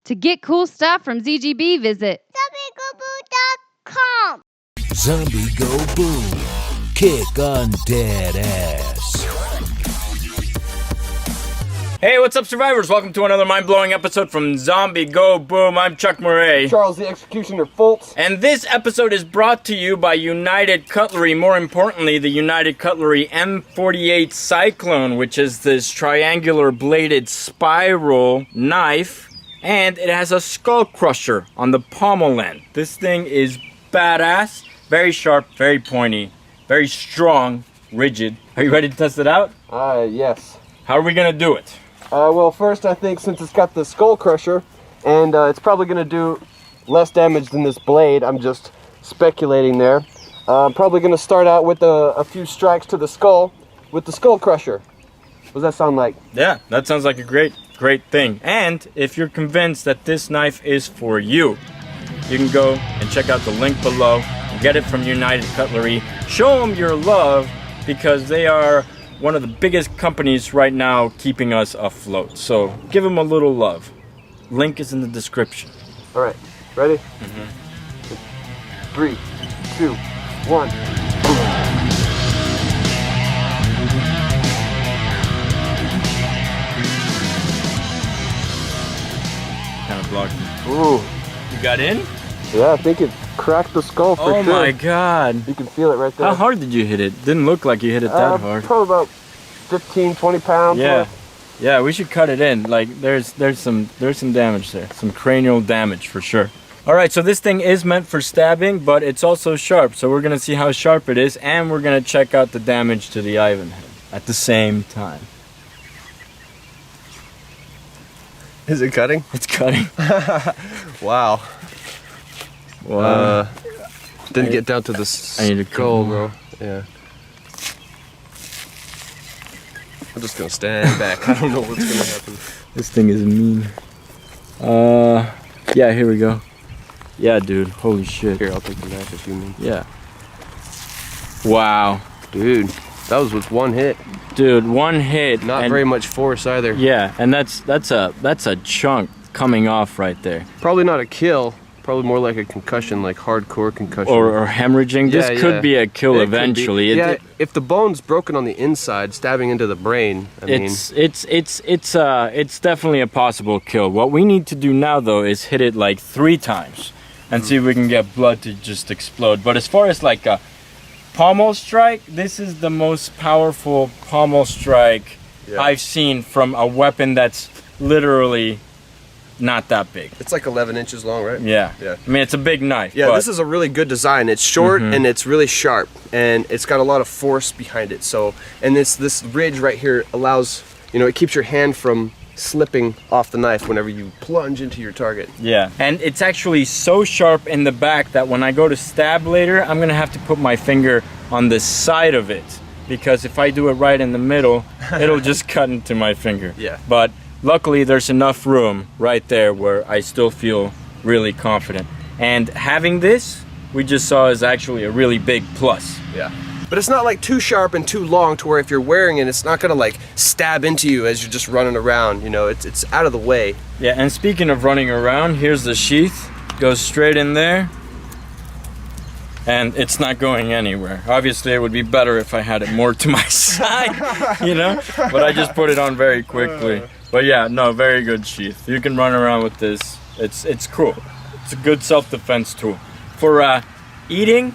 To get cool stuff from ZGB, visit ZombieGoBoo.com. Zombie Go Boom. Kick on dead ass. Hey, what's up, survivors? Welcome to another mind-blowing episode from Zombie Go Boom. I'm Chuck Murray. Charles the Executioner Fultz. And this episode is brought to you by United Cutlery. More importantly, the United Cutlery M48 Cyclone, which is this triangular bladed spiral knife. And it has a skull crusher on the pommel end. This thing is badass. Very sharp, very pointy, very strong, rigid. Are you ready to test it out? Yes. How are we gonna do it? Well, first I think since it's got the skull crusher, and it's probably gonna do less damage than this blade, I'm just speculating there. I'm probably gonna start out with a few strikes to the skull with the skull crusher. What does that sound like? Yeah, that sounds like a great thing. And if you're convinced that this knife is for you, you can go and check out the link below and get it from United Cutlery. Show them your love, because they are one of the biggest companies right now keeping us afloat. So give them a little love. Link is in the description. All right, ready? 3, 2, 1. Kind of blocked it. Ooh. You got in? Yeah, I think it cracked the skull for sure. Oh my god. You can feel it right there. How hard did you hit it? Didn't look like you hit it that hard. Probably about 15, 20 pounds. Yeah. Yeah, we should cut it in. Like there's some damage there. Some cranial damage for sure. All right, so this thing is meant for stabbing, but it's also sharp. So we're going to see how sharp it is, and we're going to check out the damage to the Ivan head at the same time. Is it cutting? It's cutting. Wow. Wow. Didn't get down to the skull, bro. Yeah. I'm just gonna stand back. I don't know what's gonna happen. This thing is mean. Yeah, here we go. Yeah, dude. Holy shit. Here, I'll take the knife if you need. Yeah. Wow. Dude, that was with one hit. Dude, one hit. Not very much force either. Yeah, and that's a chunk coming off right there. Probably not a kill. Probably more like a concussion, like hardcore concussion. Or hemorrhaging. Yeah, This could be a kill it eventually. Yeah, if the bone's broken on the inside, stabbing into the brain, it's definitely a possible kill. What we need to do now though is hit it like 3 times and see if we can get blood to just explode. But as far as like a pommel strike, this is the most powerful pommel strike I've seen from a weapon that's literally not that big. It's like 11 inches long, right? Yeah. I mean, it's a big knife. Yeah, this is a really good design. It's short and it's really sharp, and it's got a lot of force behind it. So, and this ridge right here allows, it keeps your hand from slipping off the knife whenever you plunge into your target. Yeah, and it's actually so sharp in the back that when I go to stab later, I'm gonna have to put my finger on the side of it, because if I do it right in the middle, it'll just cut into my finger. Yeah. But luckily, there's enough room right there where I still feel really confident. And having this, we just saw, is actually a really big plus. Yeah. But it's not like too sharp and too long to where if you're wearing it, it's not gonna like stab into you as you're just running around. It's out of the way. Yeah, and speaking of running around, here's the sheath. Goes straight in there. And it's not going anywhere. Obviously, it would be better if I had it more to my side, But I just put it on very quickly. But yeah, no, very good sheath. You can run around with this. It's cool. It's a good self-defense tool. For eating,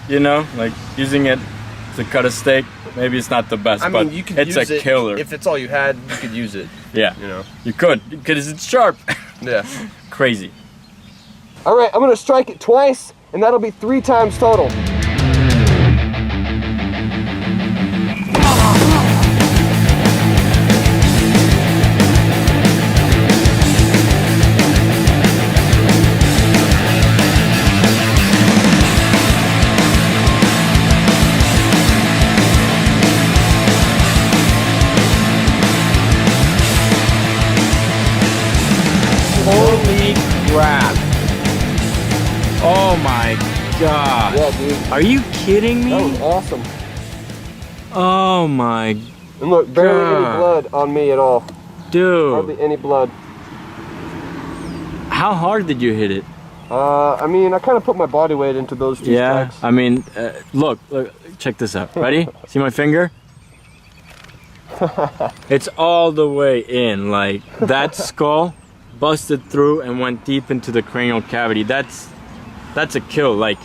like using it to cut a steak, maybe it's not the best, but you could it's use a killer. If it's all you had, you could use it. Yeah, you could, because it's sharp. Yeah. Crazy. All right, I'm gonna strike it twice, and that'll be 3 times total. Holy crap. Oh my god. Yeah, dude. Are you kidding me? That was awesome. Oh my And look, barely any God. blood on me at all. dude. Hardly any blood. How hard did you hit it? I mean, I kind of put my body weight into those two strikes. I mean, look, check this out. Ready? See my finger? It's all the way in. Like, that skull busted through and went deep into the cranial cavity. That's a kill. Like,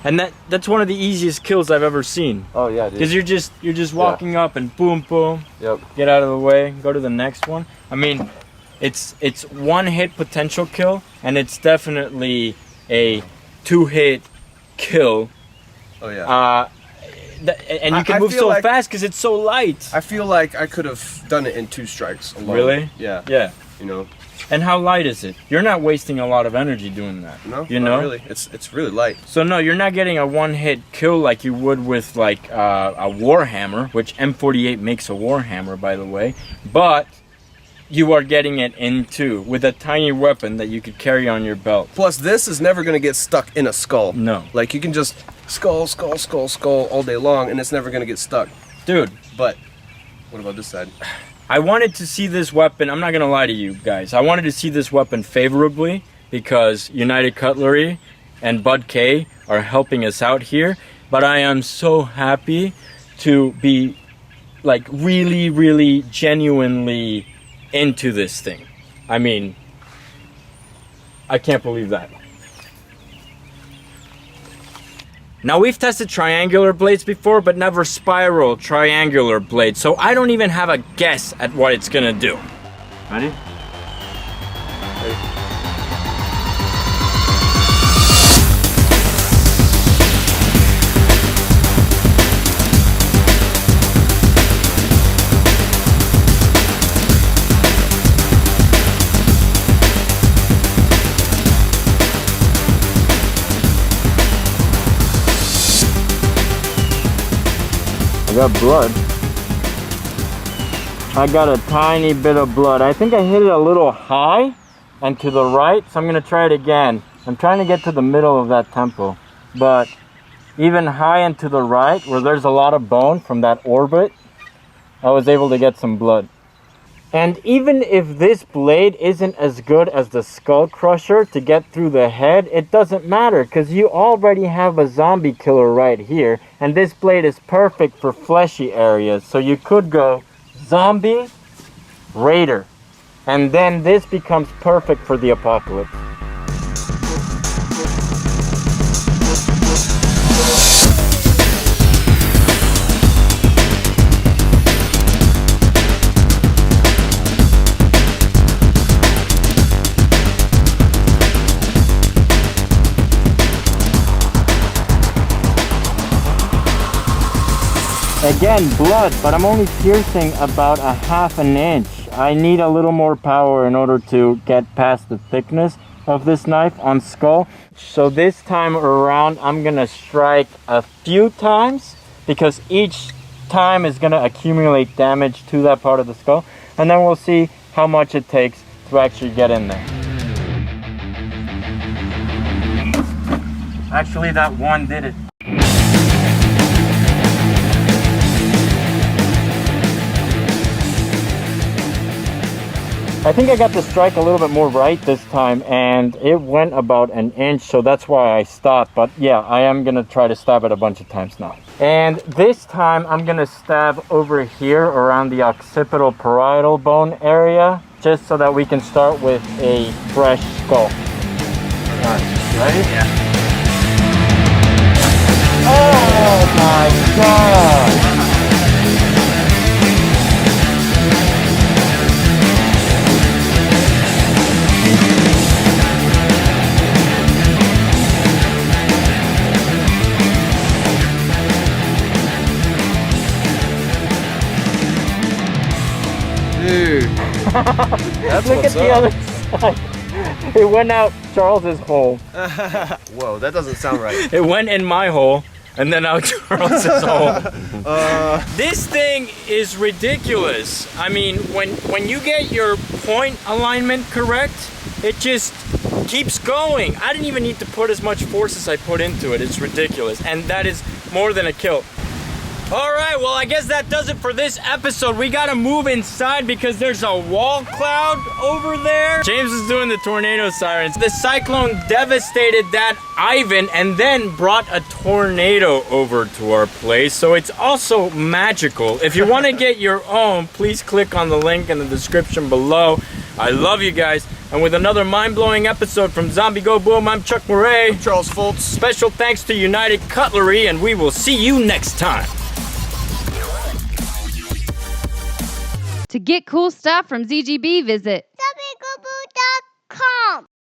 and that's one of the easiest kills I've ever seen. Oh yeah, dude. Because you're just walking up and boom, boom. Yep. Get out of the way. Go to the next one. I mean, it's one hit potential kill, and it's definitely a 2-hit kill. Oh yeah. And you can move so fast because it's so light. I feel like I could have done it in 2 strikes alone. Really? Yeah. Yeah. You know. And how light is it? You're not wasting a lot of energy doing that. No. You know. Not really. It's really light. So no, you're not getting a 1-hit kill like you would with like a Warhammer, which M48 makes a Warhammer, by the way. But you are getting it in 2 with a tiny weapon that you could carry on your belt. Plus, this is never gonna get stuck in a skull. No. Like, you can just skull all day long, and it's never gonna get stuck. Dude. But what about this side? I wanted to see this weapon, I'm not gonna lie to you guys, I wanted to see this weapon favorably because United Cutlery and Bud K are helping us out here, but I am so happy to be like really, really genuinely into this thing. I mean, I can't believe that. Now, we've tested triangular blades before, but never spiral triangular blades, so I don't even have a guess at what it's gonna do. Ready? I got blood. I got a tiny bit of blood. I think I hit it a little high and to the right, so I'm gonna try it again. I'm trying to get to the middle of that temple, but even high and to the right, where there's a lot of bone from that orbit, I was able to get some blood. And even if this blade isn't as good as the Skull Crusher to get through the head, it doesn't matter because you already have a zombie killer right here, and this blade is perfect for fleshy areas. So you could go zombie, raider, and then this becomes perfect for the apocalypse. Again, blood, but I'm only piercing about a ½ inch. I need a little more power in order to get past the thickness of this knife on skull. So this time around, I'm gonna strike a few times because each time is gonna accumulate damage to that part of the skull. And then we'll see how much it takes to actually get in there. Actually, that one did it. I think I got the strike a little bit more right this time, and it went about an inch, so that's why I stopped. But yeah, I am gonna try to stab it a bunch of times now. And this time I'm gonna stab over here around the occipital parietal bone area, just so that we can start with a fresh skull. Alright, ready? Yeah. Oh my god! Dude, that's Look at the other side. It went out Charles's hole. Whoa, that doesn't sound right. It went in my hole and then out Charles's hole. This thing is ridiculous. I mean, when you get your point alignment correct, it just keeps going. I didn't even need to put as much force as I put into it. It's ridiculous. And that is more than a kill. All right, well, I guess that does it for this episode. We gotta move inside because there's a wall cloud over there. James is doing the tornado sirens. The cyclone devastated that Ivan and then brought a tornado over to our place. So it's also magical. If you want to get your own, please click on the link in the description below. I love you guys. And with another mind-blowing episode from Zombie Go Boom, I'm Chuck Murray. I'm Charles Foltz. Special thanks to United Cutlery, and we will see you next time. To get cool stuff from ZGB, visit